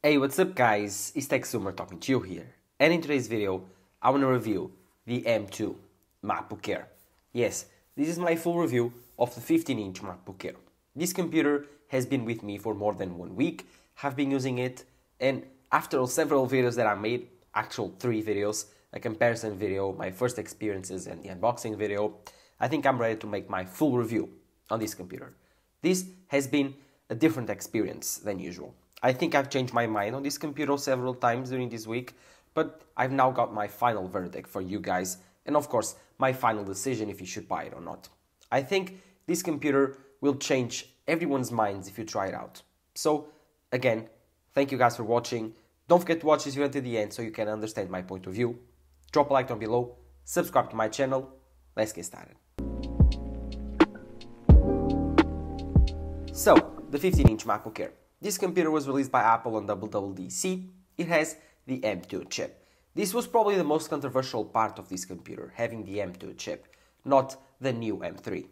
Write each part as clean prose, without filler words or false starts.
Hey, what's up guys, it's TechZoomer talking to you here, and in today's video I want to review the M2 MacBook Air. Yes, this is my full review of the 15-inch MacBook Air. This computer has been with me for more than 1 week, have been using it, and after several videos that I made, actual 3 videos, a comparison video, my first experiences and the unboxing video, I think I'm ready to make my full review on this computer. This has been a different experience than usual. I think I've changed my mind on this computer several times during this week, but I've now got my final verdict for you guys, and of course, my final decision if you should buy it or not. I think this computer will change everyone's minds if you try it out. So, again, thank you guys for watching. Don't forget to watch this video until the end so you can understand my point of view. Drop a like down below, subscribe to my channel. Let's get started. So, the 15-inch MacBook Air. This computer was released by Apple on WWDC. It has the M2 chip. This was probably the most controversial part of this computer, having the M2 chip, not the new M3.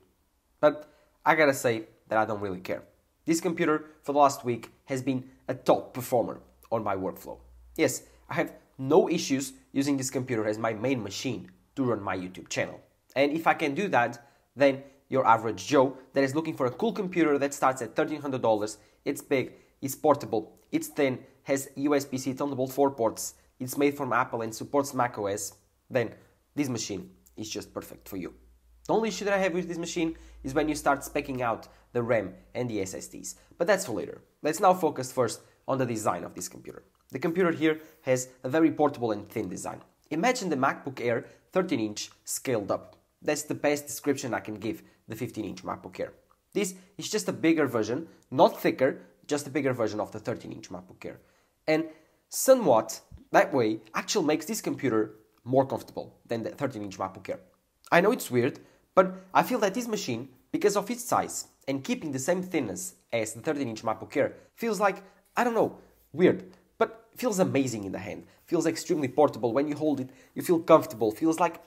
But I gotta say that I don't really care. This computer, for the last week, has been a top performer on my workflow. Yes, I have no issues using this computer as my main machine to run my YouTube channel. And if I can do that, then your average Joe that is looking for a cool computer that starts at $1,300, it's big, it's portable, it's thin, has USB-C Thunderbolt 4 ports, it's made from Apple and supports macOS, then this machine is just perfect for you. The only issue that I have with this machine is when you start speccing out the RAM and the SSDs, but that's for later. Let's now focus first on the design of this computer. The computer here has a very portable and thin design. Imagine the MacBook Air 13-inch scaled up. That's the best description I can give the 15-inch MacBook Air. This is just a bigger version, not thicker, just a bigger version of the 13-inch MacBook Air. And somewhat, that way, actually makes this computer more comfortable than the 13-inch MacBook Air. I know it's weird, but I feel that this machine, because of its size and keeping the same thinness as the 13-inch MacBook Air, feels like, I don't know, weird, but feels amazing in the hand. Feels extremely portable. When you hold it, you feel comfortable. Feels like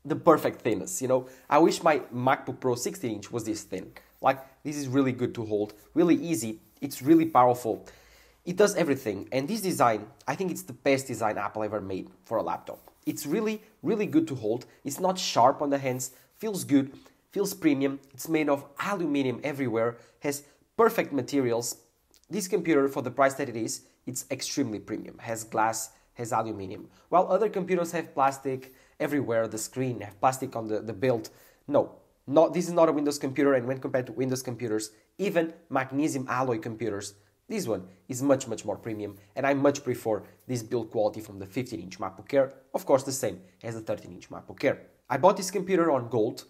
the perfect thinness, you know. I wish my MacBook Pro 16-inch was this thin. Like, this is really good to hold, really easy, it's really powerful. It does everything, and this design, I think it's the best design Apple ever made for a laptop. It's really, really good to hold. It's not sharp on the hands, feels good, feels premium. It's made of aluminum everywhere, has perfect materials. This computer, for the price that it is, it's extremely premium. Has glass, has aluminum. While other computers have plastic everywhere, the screen, have plastic on the build. No, this is not a Windows computer, and when compared to Windows computers, even magnesium alloy computers, this one is much more premium, and I much prefer this build quality from the 15-inch MacBook Air, of course the same as the 13-inch MacBook Air. I bought this computer on gold.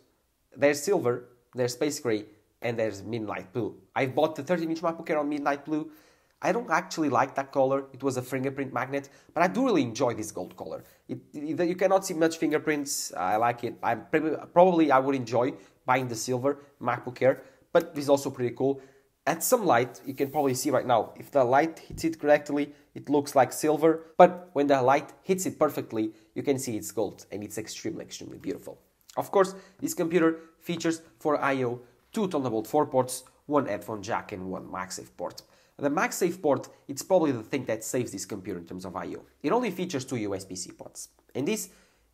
There's silver, there's space gray, and there's midnight blue. I bought the 13-inch MacBook Air on midnight blue. I don't actually like that color. It was a fingerprint magnet, but I do really enjoy this gold color. You cannot see much fingerprints. I like it. I would enjoy buying the silver MacBook Air, but this is also pretty cool. At some light, you can probably see right now, if the light hits it correctly, it looks like silver, but when the light hits it perfectly, you can see it's gold, and it's extremely beautiful. Of course, this computer features for I/O 2 Thunderbolt 4 ports, 1 headphone jack, and 1 MagSafe port. The MagSafe port, it's probably the thing that saves this computer in terms of I/O. It only features 2 USB-C ports, and this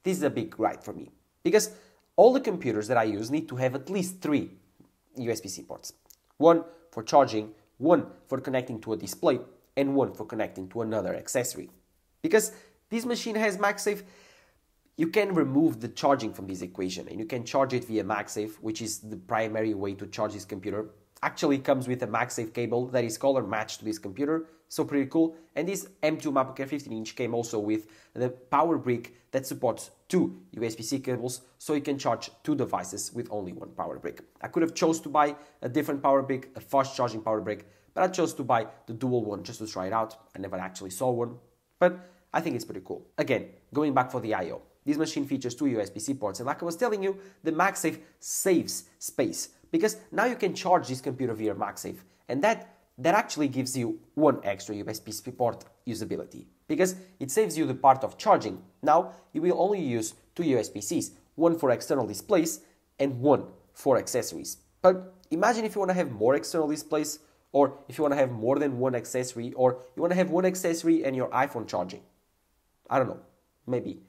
is a big gripe for me, because all the computers that I use need to have at least 3 USB-C ports. 1 for charging, 1 for connecting to a display, and 1 for connecting to another accessory. Because this machine has MagSafe, you can remove the charging from this equation, and you can charge it via MagSafe, which is the primary way to charge this computer. Actually comes with a MagSafe cable that is color matched to this computer, so pretty cool. And this M2 MacBook Air 15-inch came also with the power brick that supports 2 USB-C cables, so you can charge 2 devices with only 1 power brick. I could have chose to buy a different power brick, a fast charging power brick, but I chose to buy the dual one just to try it out. I never actually saw one, but I think it's pretty cool. Again, going back for the I/O. This machine features 2 USB-C ports, and like I was telling you, the MagSafe saves space, because now you can charge this computer via MagSafe, and that actually gives you 1 extra USB-C port usability, because it saves you the part of charging. Now you will only use 2 USB-Cs, 1 for external displays and 1 for accessories. But imagine if you want to have more external displays, or if you want to have more than one accessory, or you want to have one accessory and your iPhone charging. I don't know, maybe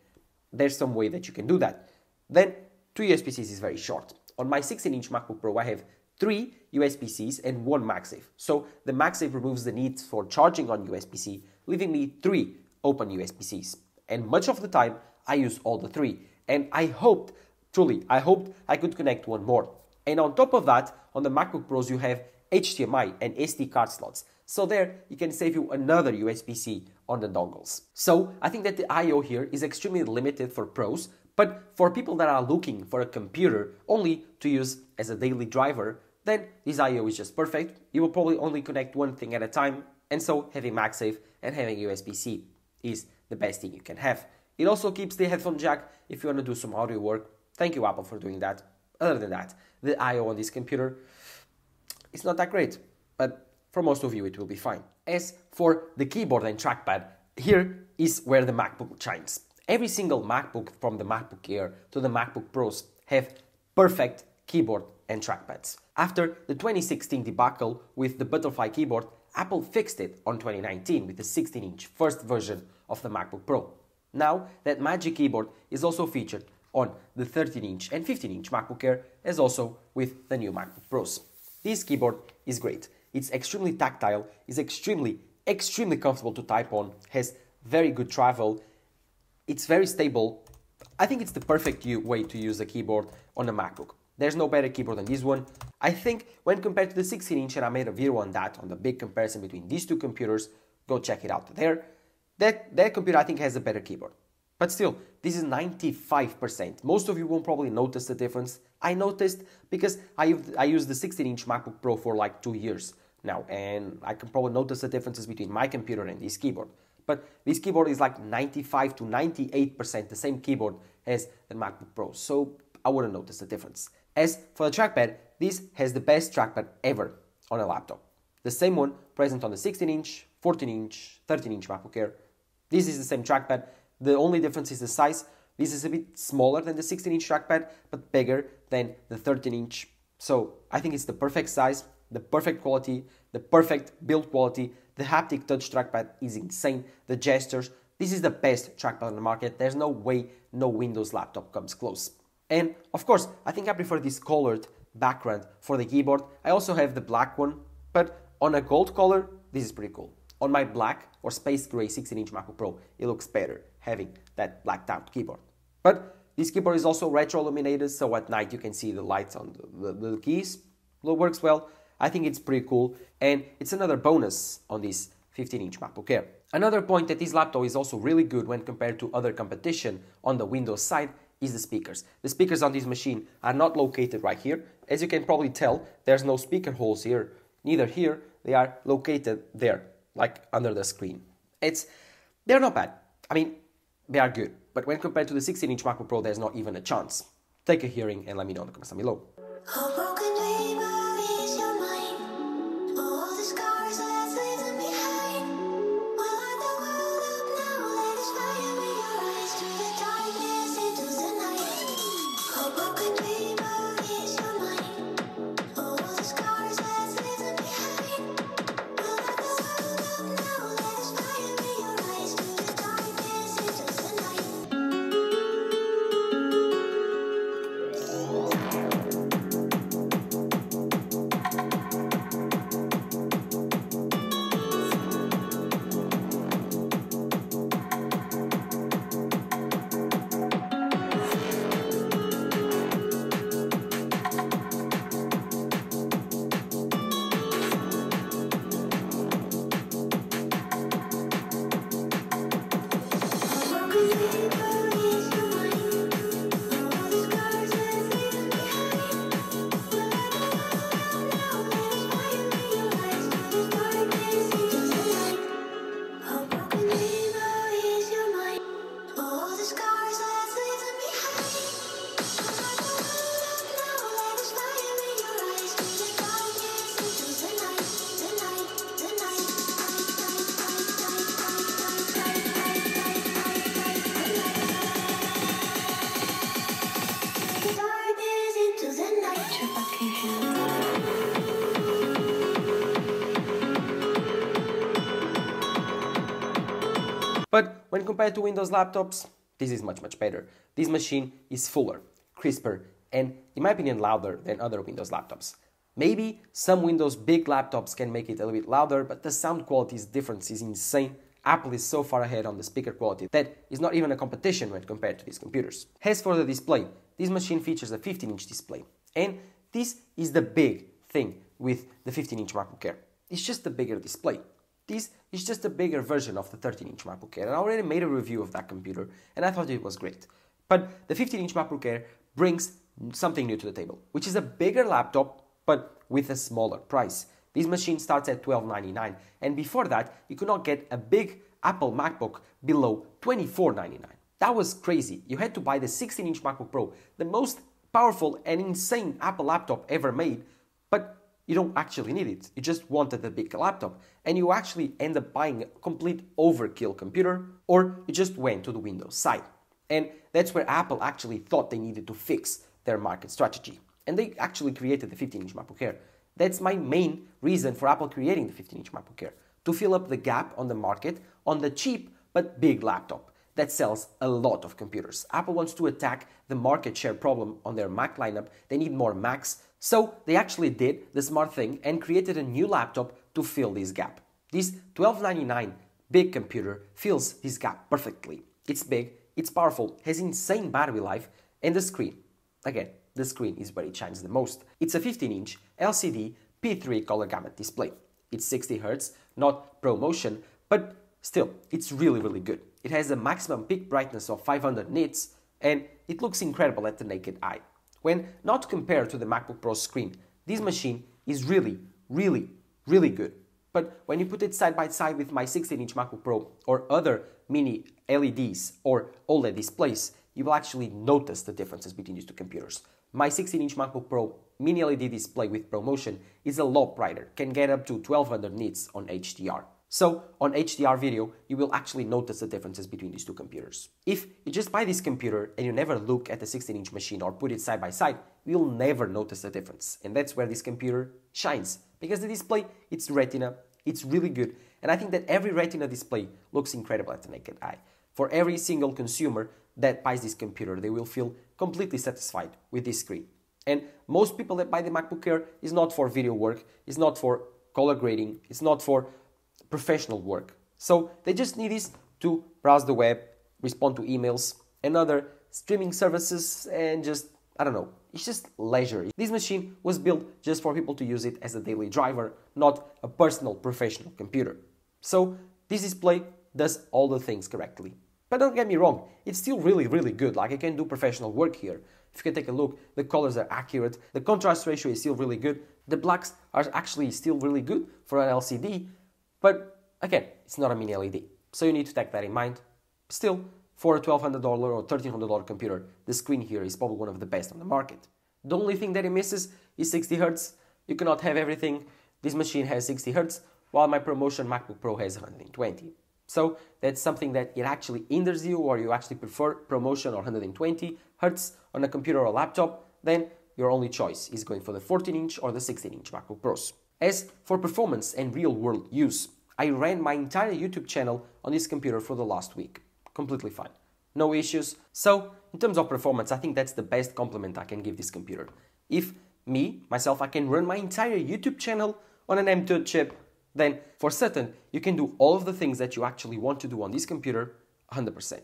there's some way that you can do that. Then 2 USB-Cs is very short. On my 16-inch MacBook Pro, I have 3 USB-Cs and 1 MagSafe. So the MagSafe removes the need for charging on USB-C, leaving me 3 open USB-Cs. And much of the time, I use all the 3. And I hoped I could connect one more. And on top of that, on the MacBook Pros, you have HDMI and SD card slots. So there, you can save you another USB-C on the dongles. So I think that the I/O here is extremely limited for pros, but for people that are looking for a computer only to use as a daily driver, then this I/O is just perfect. You will probably only connect one thing at a time, and so having MagSafe and having USB-C is the best thing you can have. It also keeps the headphone jack if you want to do some audio work. Thank you, Apple, for doing that. Other than that, the I/O on this computer is not that great, but for most of you it will be fine. As for the keyboard and trackpad, here is where the MacBook shines. Every single MacBook from the MacBook Air to the MacBook Pros have perfect keyboard and trackpads. After the 2016 debacle with the butterfly keyboard, Apple fixed it on 2019 with the 16-inch first version of the MacBook Pro. Now that Magic Keyboard is also featured on the 13-inch and 15-inch MacBook Air, as also with the new MacBook Pros. This keyboard is great. It's extremely tactile, is extremely comfortable to type on, has very good travel, it's very stable. I think it's the perfect way to use a keyboard on a MacBook. There's no better keyboard than this one. I think when compared to the 16-inch, and I made a video on that, on the big comparison between these two computers, go check it out there. That computer I think has a better keyboard. But still, this is 95%. Most of you won't probably notice the difference. I noticed because I used the 16-inch MacBook Pro for like 2 years now, and I can probably notice the differences between my computer and this keyboard. But this keyboard is like 95 to 98% the same keyboard as the MacBook Pro, so I wouldn't notice the difference. As for the trackpad, this has the best trackpad ever on a laptop. The same one present on the 16-inch, 14-inch, 13-inch MacBook Air. This is the same trackpad. The only difference is the size. This is a bit smaller than the 16-inch trackpad, but bigger than the 13-inch. So I think it's the perfect size, the perfect quality, the perfect build quality. The haptic touch trackpad is insane. The gestures. This is the best trackpad on the market. There's no way no Windows laptop comes close. And of course, I think I prefer this colored background for the keyboard. I also have the black one, but on a gold color, this is pretty cool. On my black or space gray 16-inch MacBook Pro, it looks better having that blacked out keyboard. But this keyboard is also retro illuminated, so at night you can see the lights on the keys. It works well. I think it's pretty cool, and it's another bonus on this 15-inch MacBook Air. Another point that this laptop is also really good when compared to other competition on the Windows side is the speakers. The speakers on this machine are not located right here. As you can probably tell, there's no speaker holes here, neither here. They are located there, like under the screen. They're not bad. I mean, they are good. But when compared to the 16-inch MacBook Pro, there's not even a chance. Take a hearing and let me know in the comments down below. But when compared to Windows laptops, this is much better. This machine is fuller, crisper, and in my opinion louder than other Windows laptops. Maybe some Windows big laptops can make it a little bit louder, but the sound quality's difference is insane. Apple is so far ahead on the speaker quality that is not even a competition when compared to these computers. As for the display, this machine features a 15-inch display. And this is the big thing with the 15-inch MacBook Air. It's just a bigger display. This is just a bigger version of the 13-inch MacBook Air. And I already made a review of that computer and I thought it was great. But the 15-inch MacBook Air brings something new to the table, which is a bigger laptop but with a smaller price. This machine starts at $12.99, and before that, you could not get a big Apple MacBook below $24.99. That was crazy. You had to buy the 16-inch MacBook Pro, the most powerful and insane Apple laptop ever made, but you don't actually need it. You just wanted a big laptop, and you actually end up buying a complete overkill computer, or you just went to the Windows side. And that's where Apple actually thought they needed to fix their market strategy. And they actually created the 15-inch MacBook Air. That's my main reason for Apple creating the 15-inch MacBook Air, to fill up the gap on the market on the cheap but big laptop that sells a lot of computers. Apple wants to attack the market share problem on their Mac lineup. They need more Macs. So they actually did the smart thing and created a new laptop to fill this gap. This $12.99 big computer fills this gap perfectly. It's big, it's powerful, has insane battery life, and the screen. Again, the screen is where it shines the most. It's a 15-inch LCD P3 color gamut display. It's 60 Hz, not ProMotion, but still, it's really good. It has a maximum peak brightness of 500 nits, and it looks incredible at the naked eye. When not compared to the MacBook Pro screen, this machine is really good. But when you put it side by side with my 16-inch MacBook Pro or other mini LEDs or OLED displays, you will actually notice the differences between these two computers. My 16-inch MacBook Pro mini LED display with ProMotion is a lot brighter, can get up to 1200 nits on HDR. So on HDR video, you will actually notice the differences between these two computers. If you just buy this computer and you never look at the 16-inch machine or put it side by side, you'll never notice the difference. And that's where this computer shines. Because the display, it's Retina, it's really good. And I think that every Retina display looks incredible at the naked eye. For every single consumer that buys this computer, they will feel completely satisfied with this screen. And most people that buy the MacBook Air is not for video work, it's not for color grading, it's not for professional work. So they just need this to browse the web, respond to emails and other streaming services, and just, I don't know, it's just leisure. This machine was built just for people to use it as a daily driver, not a personal professional computer. So this display does all the things correctly. But don't get me wrong, it's still really good. Like, I can do professional work here. If you can take a look, the colors are accurate, the contrast ratio is still really good, the blacks are actually still really good for an LCD, but again, it's not a mini LED. So you need to take that in mind. Still, for a $1,200 or $1,300 computer, the screen here is probably one of the best on the market. The only thing that it misses is 60 Hz. You cannot have everything. This machine has 60 Hz, while my ProMotion MacBook Pro has 120. So that's something that it actually hinders you, or you actually prefer ProMotion or 120 Hz on a computer or laptop, then your only choice is going for the 14-inch or the 16-inch MacBook Pros. As for performance and real-world use, I ran my entire YouTube channel on this computer for the last week. Completely fine. No issues. So, in terms of performance, I think that's the best compliment I can give this computer. If myself, I can run my entire YouTube channel on an M2 chip, then for certain, you can do all of the things that you actually want to do on this computer 100%.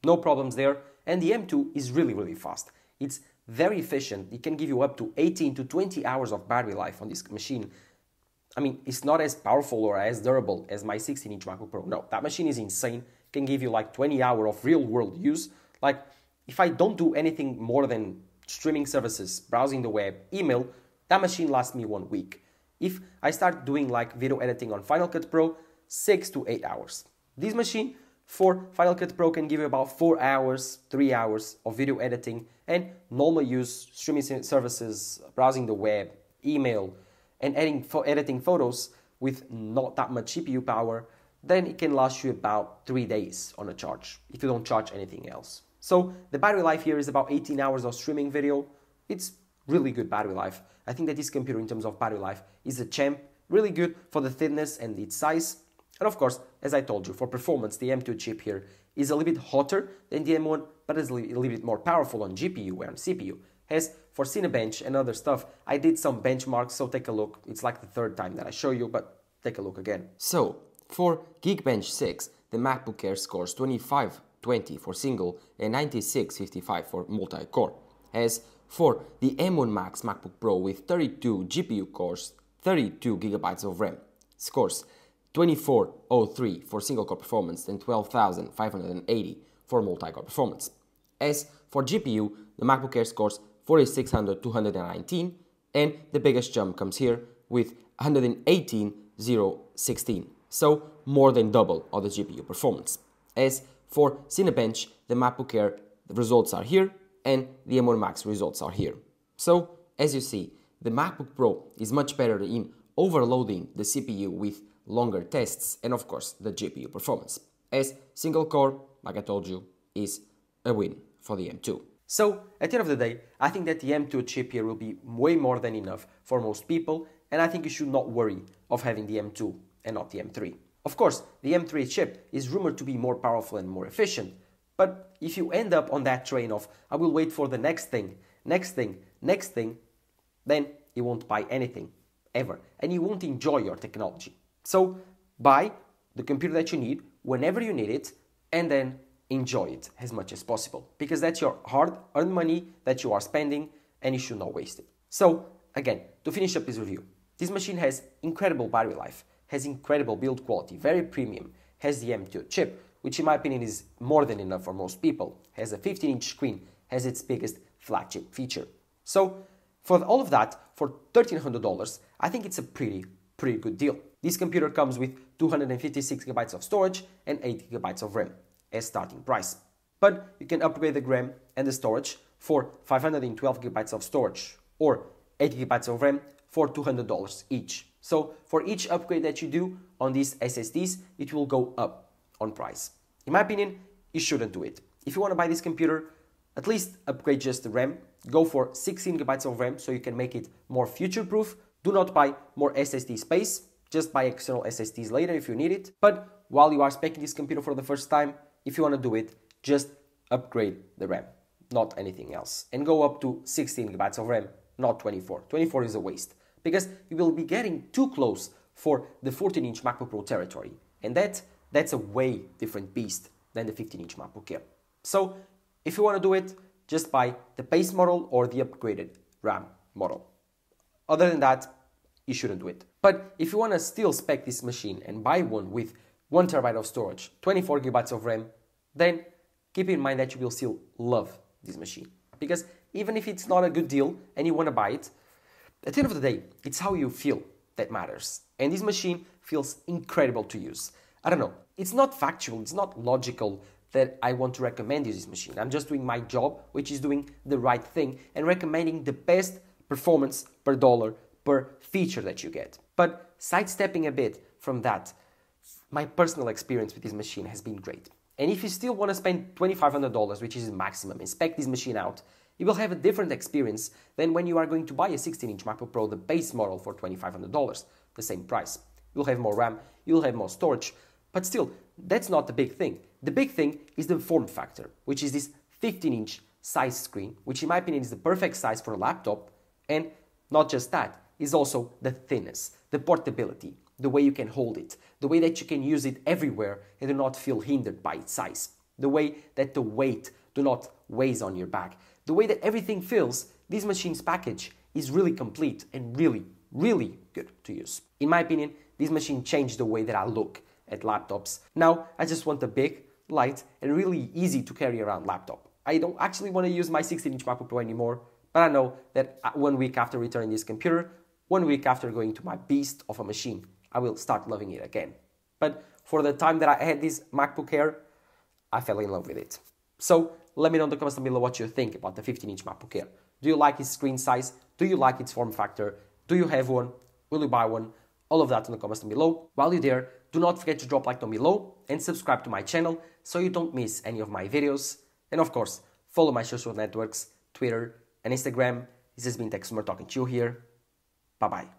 No problems there, and the M2 is really fast. It's very efficient. It can give you up to 18 to 20 hours of battery life on this machine. I mean, it's not as powerful or as durable as my 16-inch MacBook Pro. No, that machine is insane. It can give you like 20 hours of real-world use. Like, if I don't do anything more than streaming services, browsing the web, email, that machine lasts me 1 week. If I start doing like video editing on Final Cut Pro, 6 to 8 hours. This machine for Final Cut Pro can give you about 4 hours, 3 hours of video editing and normal use streaming services, browsing the web, email, and editing photos with not that much CPU power. Then it can last you about 3 days on a charge if you don't charge anything else. So the battery life here is about 18 hours of streaming video. It's really good battery life. I think that this computer in terms of battery life is a champ, really good for the thinness and its size. And of course, as I told you, for performance, the M2 chip here is a little bit hotter than the M1, but is a little bit more powerful on GPU and CPU. As for Cinebench and other stuff, I did some benchmarks, so take a look. It's like the third time that I show you, but take a look again. So, for Geekbench 6, the MacBook Air scores 2520 for single and 9655 for multi-core. As for the M1 Max MacBook Pro with 32 GPU cores, 32 GB of RAM, scores 2403 for single-core performance and 12,580 for multi-core performance. As for GPU, the MacBook Air scores 4600-219, and the biggest jump comes here with 118,016, so more than double of the GPU performance. As for Cinebench, the MacBook Air results are here, and the M1 Max results are here. So, as you see, the MacBook Pro is much better in overloading the CPU with longer tests and of course the GPU performance. As single core, like I told you, is a win for the M2. So, at the end of the day, I think that the M2 chip here will be way more than enough for most people, and I think you should not worry of having the M2 and not the M3. Of course, the M3 chip is rumored to be more powerful and more efficient, but if you end up on that train of, I will wait for the next thing, then you won't buy anything, ever, and you won't enjoy your technology. So, buy the computer that you need, whenever you need it, and then enjoy it as much as possible, because that's your hard-earned money that you are spending, and you should not waste it. So, again, to finish up this review, this machine has incredible battery life, has incredible build quality, very premium, has the M2 chip, which in my opinion is more than enough for most people, has a 15-inch screen, has its biggest flagship feature. So, for all of that, for $1,300, I think it's a pretty good deal. This computer comes with 256 GB of storage and 8 GB of RAM as starting price. But you can upgrade the RAM and the storage for 512 GB of storage or 8 GB of RAM for $200 each. So for each upgrade that you do on these SSDs, it will go up on price. In my opinion, you shouldn't do it. If you want to buy this computer, at least upgrade just the RAM. Go for 16 GB of RAM so you can make it more future-proof. Do not buy more SSD space. Just buy external SSDs later if you need it. But while you are speccing this computer for the first time, if you want to do it, just upgrade the RAM, not anything else. And go up to 16 GB of RAM, not 24. 24 is a waste, because you will be getting too close for the 14-inch MacBook Pro territory. And that's a way different beast than the 15-inch MacBook Air. So, if you want to do it, just buy the base model or the upgraded RAM model. Other than that, you shouldn't do it. But if you want to still spec this machine and buy one with 1 TB of storage, 24 GB of RAM, then keep in mind that you will still love this machine. Because even if it's not a good deal and you want to buy it, at the end of the day, it's how you feel that matters. And this machine feels incredible to use. I don't know, it's not factual, it's not logical that I want to recommend you this machine. I'm just doing my job, which is doing the right thing and recommending the best performance per dollar per feature that you get. But sidestepping a bit from that, my personal experience with this machine has been great. And if you still want to spend $2,500, which is the maximum, and spec this machine out, you will have a different experience than when you are going to buy a 16-inch MacBook Pro, the base model, for $2,500, the same price. You'll have more RAM, you'll have more storage, but still, that's not the big thing. The big thing is the form factor, which is this 15-inch size screen, which in my opinion is the perfect size for a laptop, and not just that, is also the thinness, the portability, the way you can hold it, the way that you can use it everywhere and do not feel hindered by its size, the way that the weight do not weigh on your back, the way that everything feels. This machine's package is really complete and really good to use. In my opinion, this machine changed the way that I look at laptops. Now, I just want a big, light, and really easy to carry around laptop. I don't actually want to use my 16-inch MacBook Pro anymore, but I know that 1 week after returning this computer, 1 week after going to my beast of a machine, I will start loving it again. But for the time that I had this MacBook Air, I fell in love with it. So let me know in the comments below what you think about the 15-inch MacBook Air. Do you like its screen size? Do you like its form factor? Do you have one? Will you buy one? All of that in the comments down below. While you're there, do not forget to drop a like down below and subscribe to my channel so you don't miss any of my videos. And of course, follow my social networks, Twitter and Instagram. This has been Tech Summer talking to you here. Bye bye.